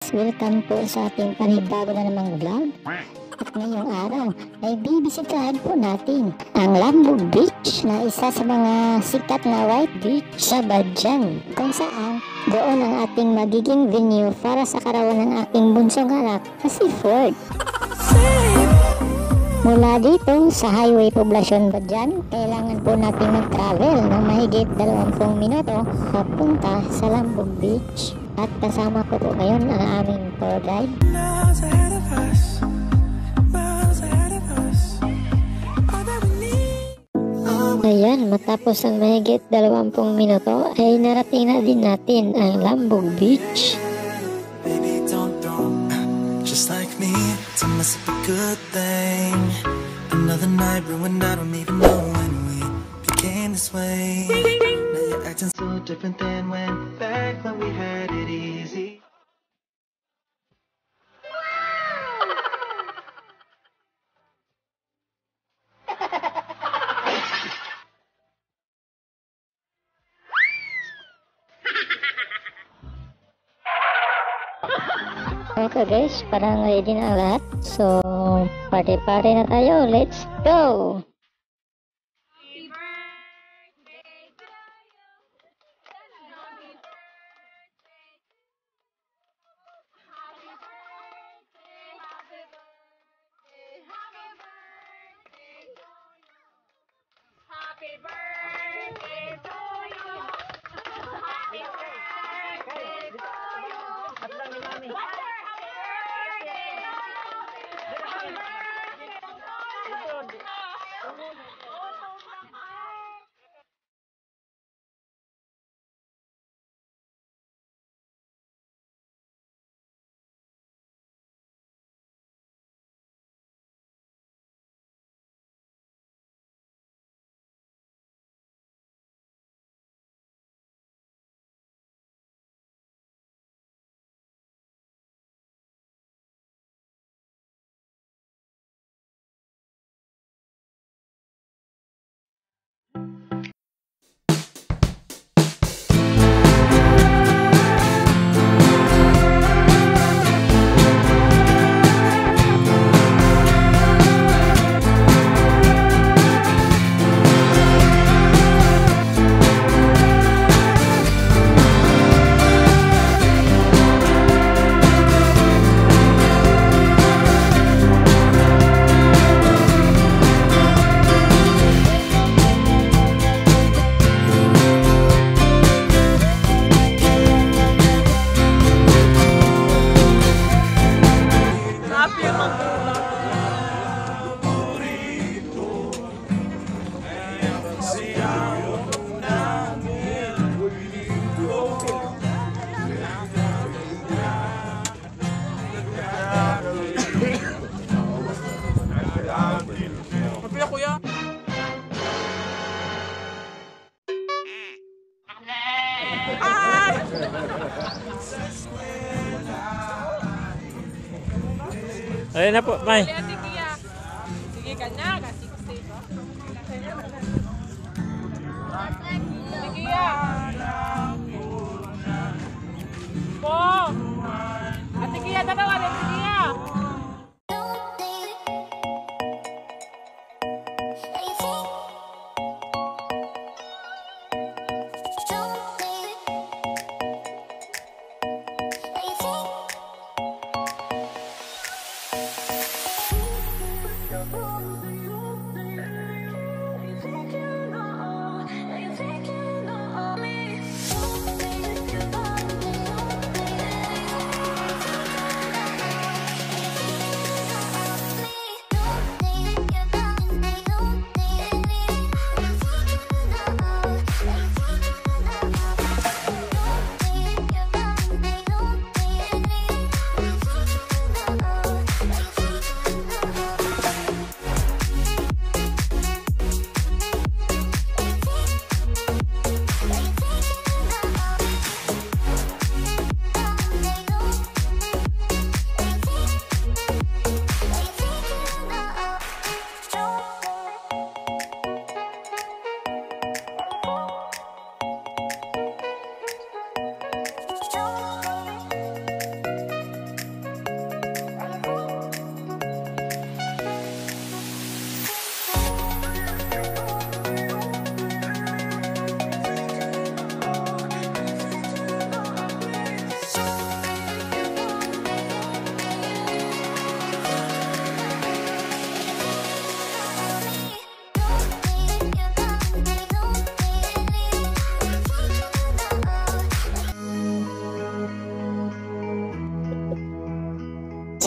guys, welcome po sa ating panibago na namang vlog. At ngayong araw ay bibisitahin po natin ang Lambog Beach na isa sa mga sikat na white beach sa Badjan, kung saan doon ang ating magiging venue para sa karawan ng aking bunsong anak na si Ford. Mula dito sa Highway Poblacion Badjan, kailangan po natin mag-travel ng mahigit 20 minuto papunta sa Lambog Beach. At kasama ko po ngayon ang aming tour guide. Ayan, matapos ang mahigit 20 minuto ay narating na din natin ang Lambog Beach. Baby, don't just like me, it's a mess of a good thing. Another night ruined, I don't even know when we became this way. Now you're acting so different than back when we had it easy. Okay guys, parang ready na ang lahat. So, party-party na tayo. Let's go! Happy birthday to you. Happy birthday to you. Happy birthday. Ayun na po, May. Sige ka na, kasi safe. Sige ya. Po. Ate Kia, dalawa rin, sige ya.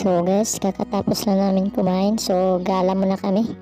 So guys, kakatapos na namin kumain. So gala muna kami.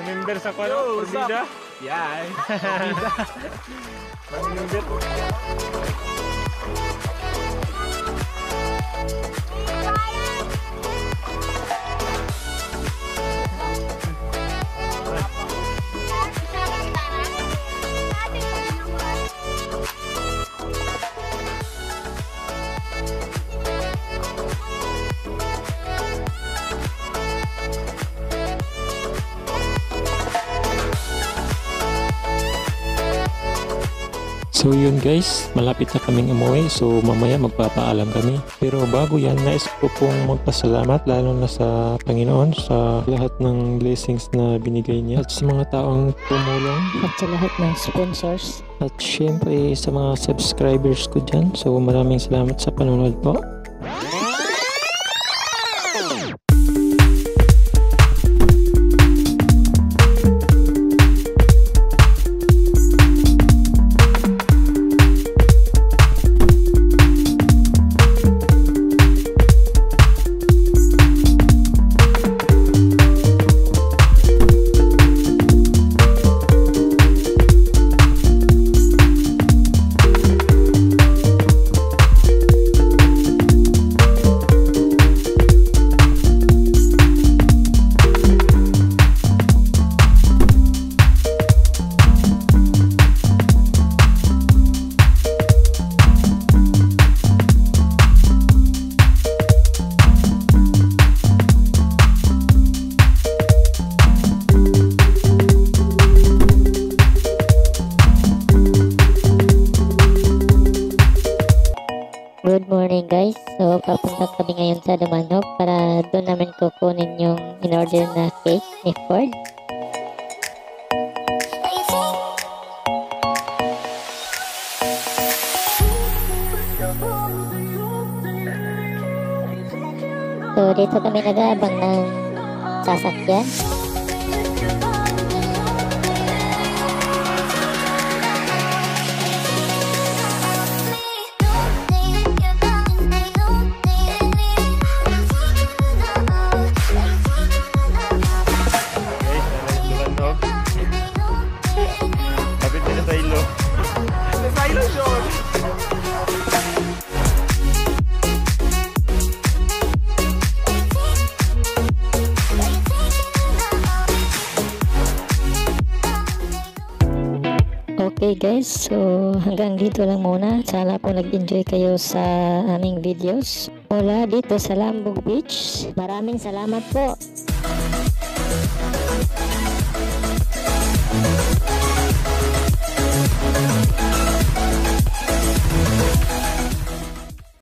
Member sa kwano, Forbida. Yeah. Member. So yun guys, malapit na kaming umuwi, so mamaya magpapaalam kami. Pero bago yan, nais ko pong magpasalamat lalo na sa Panginoon sa lahat ng blessings na binigay niya at sa mga taong tumulong At sa lahat ng sponsors. at syempre sa mga subscribers ko dyan. So maraming salamat sa panonood po. Good morning guys. So papunta kami ngayon sa Dumanog para doon namin kukunin yung in-order na cake ni Ford. So dito kami nag-aabang ng sasakyan. Kapit din sa ilo. Sa ilo yun. Okay guys, so hanggang dito lang muna. Sana po nag-enjoy kayo sa aming videos mula dito sa Lambog Beach. Maraming salamat po.